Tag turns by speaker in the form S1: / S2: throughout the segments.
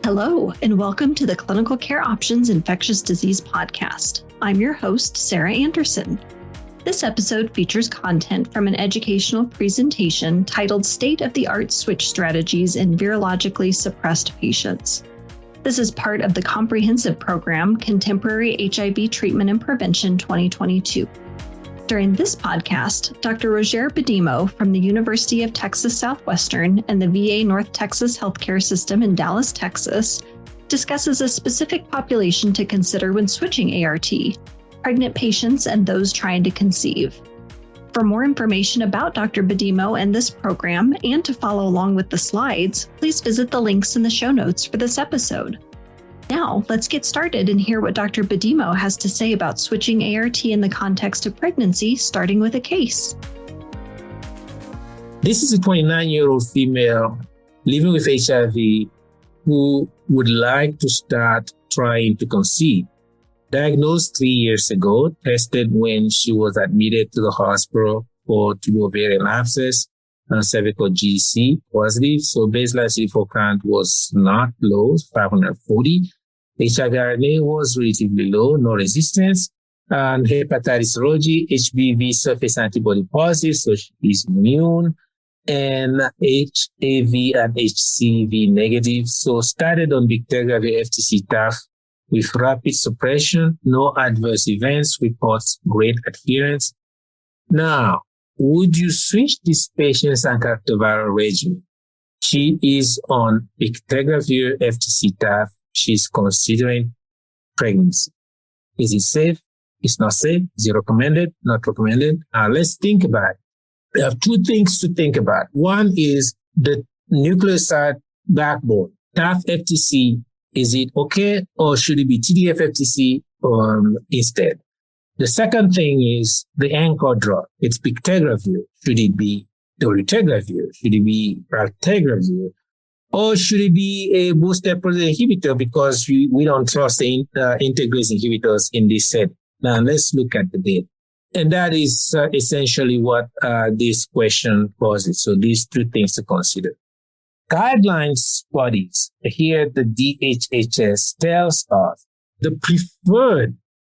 S1: Hello, and welcome to the Clinical Care Options Infectious Disease Podcast. I'm your host, Sarah Anderson. This episode features content from an educational presentation titled State-of-the-Art Switch Strategies in Virologically Suppressed Patients. This is part of the comprehensive program Contemporary HIV Treatment and Prevention 2022. During this podcast, Dr. Roger Bedimo from the University of Texas Southwestern and the VA North Texas Healthcare System in Dallas, Texas, discusses a specific population to consider when switching ART, pregnant patients and those trying to conceive. For more information about Dr. Bedimo and this program, and to follow along with the slides, please visit the links in the show notes for this episode. Now, let's get started and hear what Dr. Bedimo has to say about switching ART in the context of pregnancy, starting with a case.
S2: This is a 29-year-old female living with HIV who would like to start trying to conceive. Diagnosed 3 years ago, tested when she was admitted to the hospital for two ovarian abscess and cervical GC positive. So baseline CD4 count was not low, 540. HIV RNA was relatively low, no resistance. And hepatitis serology, HBV surface antibody positive, so she is immune. And HAV and HCV negative. So started on bictegravir FTC-TAF with rapid suppression, no adverse events, reports great adherence. Now, would you switch this patient's antiretroviral regimen? She is on bictegravir FTC-TAF. She's considering pregnancy. Is it safe? It's not safe. Is it recommended? Not recommended. Let's think about it. We have two things to think about. One is the nucleoside backbone. TAF FTC, is it okay or should it be TDF FTC instead? The second thing is the anchor drug. It's bictegravir. Should it be dolutegravir? Should it be raltegravir? Or should it be a booster protein inhibitor because we don't trust the integrase inhibitors in this setting? Now let's look at the data. And that is essentially what this question poses. So these two things to consider. Guideline studies here at the DHHS tells us the preferred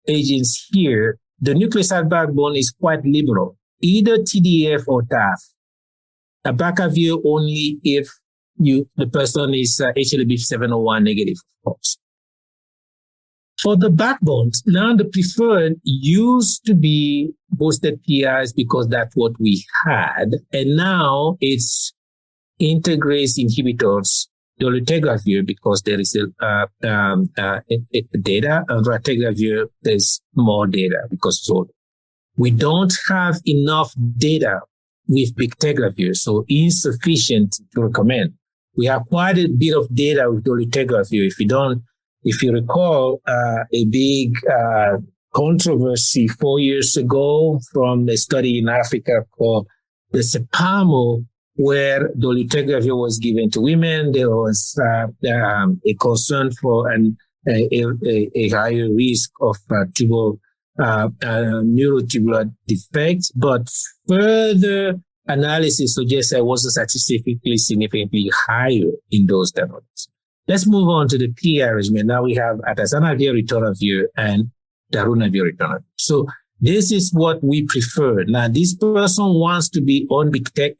S2: agents here, the nucleoside backbone is quite liberal, either TDF or TAF. Abacavir only if the person is HLA-B701 negative, of course. For the backbones, now the preferred used to be boosted PIs because that's what we had, and now it's integrase inhibitors, dolutegravir because there is data, and raltegravir there's more data because so we don't have enough data with bictegravir, so insufficient to recommend. We have quite a bit of data with dolutegravir. If you recall, a big controversy 4 years ago from a study in Africa called the SEPAMO, where dolutegravir was given to women. There was a concern for a higher risk of neurotubular defects, but further analysis suggests it wasn't statistically significantly higher in those dynamics. Let's move on to the PI regimen. Now we have atazanavir, ritonavir, and darunavir, ritonavir. So this is what we prefer. Now this person wants to be on bictegravir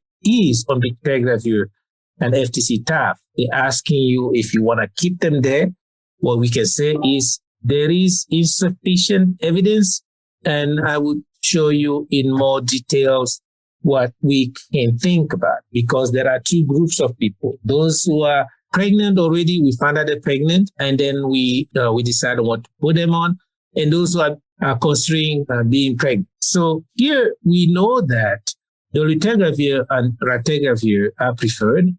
S2: and FTC-TAF. They're asking you if you want to keep them there. What we can say is there is insufficient evidence, and I would show you in more details what we can think about, because there are two groups of people. Those who are pregnant already, we found out they're pregnant, and then we decide what to put them on, and those who are considering being pregnant. So here we know that dolutegravir and raltegravir are preferred,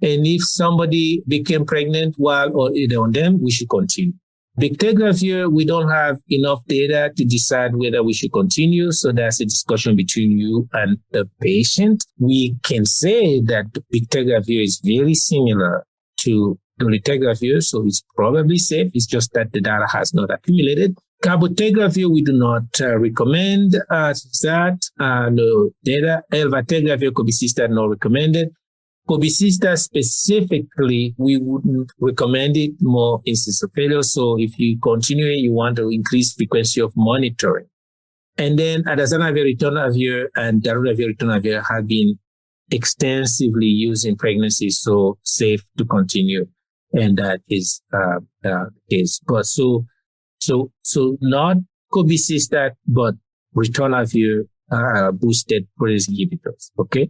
S2: and if somebody became pregnant while on them, we should continue. Bictegravir, we don't have enough data to decide whether we should continue, so that's a discussion between you and the patient. We can say that bictegravir is very similar to dolutegravir, so it's probably safe. It's just that the data has not accumulated. Cabotegravir, we do not recommend that. No data. Elvategravir could be sister, not recommended. Cobicistas specifically, we wouldn't recommend it more in schizophrenia. So if you continue, you want to increase frequency of monitoring. And then Atazanavir, ritonavir, and darunavir, ritonavir have been extensively used in pregnancy, so safe to continue. And that is but so not cobicistat, but ritonavir boosted protease inhibitors. Okay.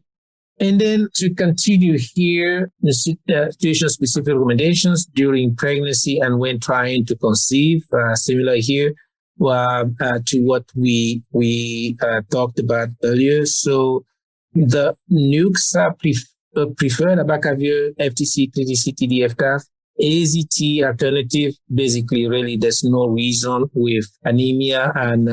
S2: And then to continue here, the situation-specific recommendations during pregnancy and when trying to conceive, similar here to what we talked about earlier. So the nukes are preferred, abacavir, FTC, TTC, TDF, TAF. AZT alternative, basically, really, there's no reason with anemia and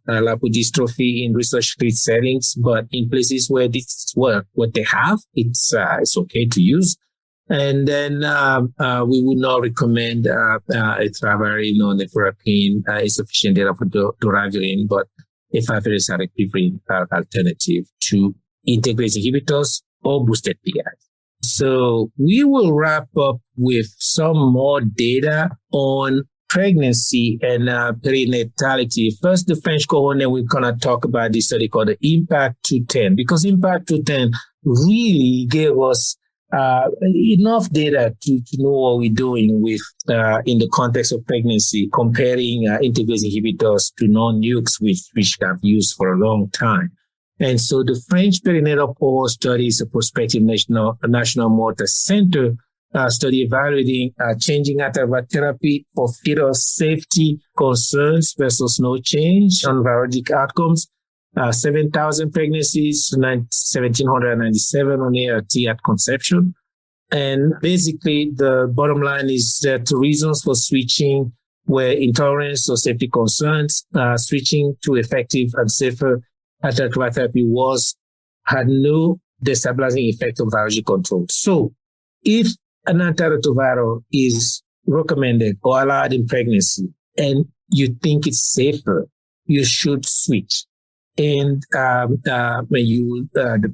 S2: lipodystrophy in research-treated settings, but in places where this is what they have, it's okay to use. And then we would not recommend etravirine or nevirapine. Insufficient data for doravirine, but efavirenz are equivalent alternative to integrase inhibitors or boosted PIs. So we will wrap up with some more data on pregnancy and perinatality. First, the French cohort, and then we're going to talk about this study called the IMPAACT 210, because IMPAACT 210 really gave us enough data to know what we're doing with in the context of pregnancy, comparing integrase inhibitors to non-nukes, which have used for a long time. And so the French Perinatal Cohort study is a prospective national multi-center study evaluating changing antiviral therapy for fetal safety concerns versus no change on virologic outcomes. 7,000 pregnancies, 1,797 on ART at conception. And basically, the bottom line is that the reasons for switching were intolerance or safety concerns. Switching to effective and safer antiretroviral therapy had no destabilizing effect on virologic control. So if an antiretroviral is recommended or allowed in pregnancy and you think it's safer, you should switch. And the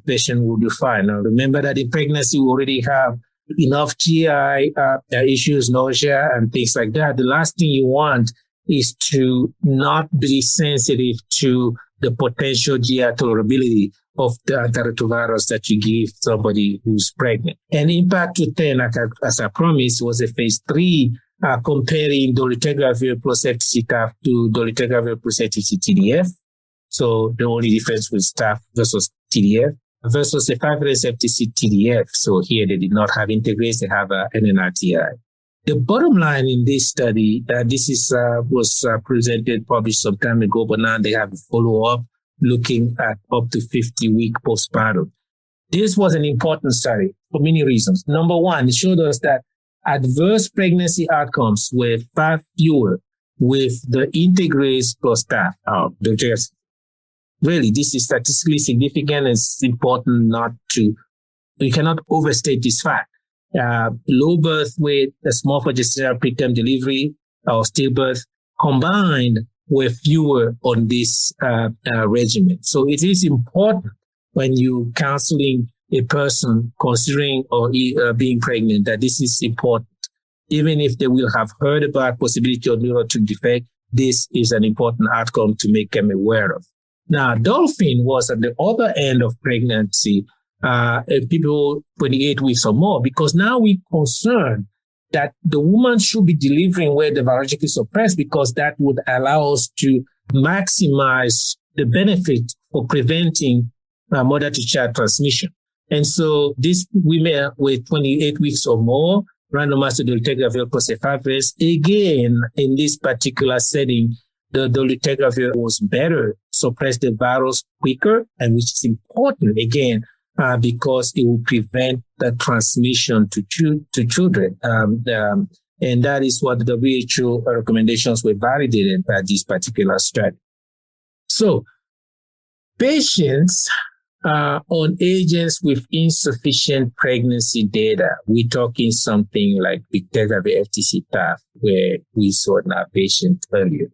S2: patient will do fine. Now, remember that in pregnancy, we already have enough GI issues, nausea, and things like that. The last thing you want is to not be sensitive to the potential GI tolerability of the antiretrovirals that you give somebody who's pregnant. And IMPAACT 210, as I promised, was a phase 3 comparing dolutegravir plus FTC TAF to dolutegravir plus FTC TDF. So the only difference was TAF versus TDF versus efavirenz FTC TDF. So here they did not have integrase, they have an NNRTI. The bottom line in this study, this was published some time ago, but now they have a follow-up looking at up to 50-week postpartum. This was an important study for many reasons. Number one, it showed us that adverse pregnancy outcomes were far fewer with the integrase plus TAF. Really, this is statistically significant. It's important you cannot overstate this fact. Low birth weight, a small for gestational preterm delivery or stillbirth combined were fewer on this regimen. So it is important when you counseling a person considering or being pregnant that this is important. Even if they will have heard about possibility of neurotic defect, this is an important outcome to make them aware of. Now, Dolphin was at the other end of pregnancy, people 28 weeks or more, because now we're concerned that the woman should be delivering where the virologically suppressed, because that would allow us to maximize the benefit for preventing mother-to-child transmission. And so these women with 28 weeks or more, randomized to dolutegravir plus efavirenz, again, in this particular setting, the dolutegravir was better, suppressed the virus quicker, and which is important, again, because it will prevent the transmission to children. And that is what the WHO recommendations were validated by this particular study. So patients on agents with insufficient pregnancy data, we're talking something like bictegravir FTC TAF, where we saw in our patient earlier.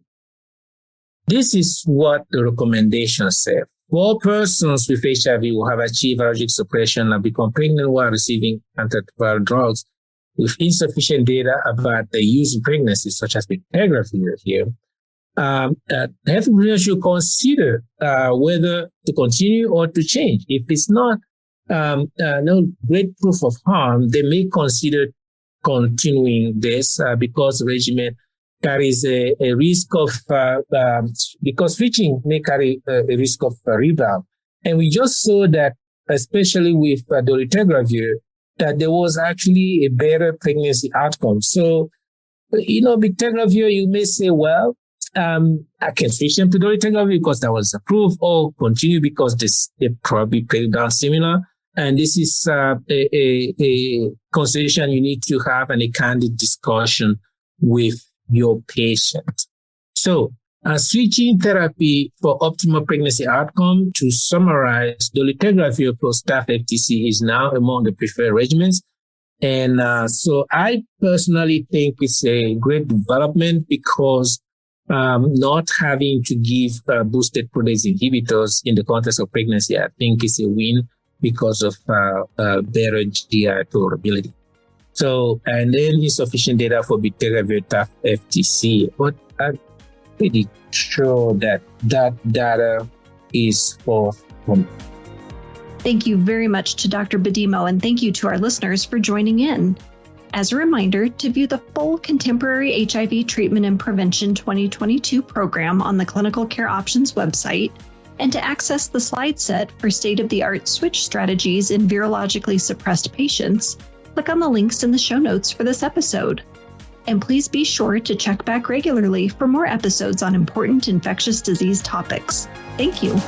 S2: This is what the recommendation said 4 persons with HIV who have achieved virologic suppression and become pregnant while receiving antiretroviral drugs with insufficient data about the use in pregnancy, such as bictegravir here, health professionals should consider whether to continue or to change. If it's not no great proof of harm, they may consider continuing this because the regimen carries a risk of, because switching may carry a risk of rebound. And we just saw that, especially with dolutegravir, that there was actually a better pregnancy outcome. So, bictegravir, you may say, well, I can switch them to dolutegravir because that was approved, or continue because they probably played down similar. And this is a conversation you need to have and a candid discussion with your patient. So, switching therapy for optimal pregnancy outcome, to summarize, dolutegravir plus staph FTC is now among the preferred regimens. And so I personally think it's a great development because not having to give boosted protease inhibitors in the context of pregnancy, I think is a win because of better GI tolerability. So, and then insufficient data for bictegravir staph FTC. But I'm pretty sure that data is forthcoming.
S1: Thank you very much to Dr. Bedimo, and thank you to our listeners for joining in. As a reminder, to view the full Contemporary HIV Treatment and Prevention 2022 program on the Clinical Care Options website, and to access the slide set for state-of-the-art switch strategies in virologically suppressed patients, click on the links in the show notes for this episode. And please be sure to check back regularly for more episodes on important infectious disease topics. Thank you.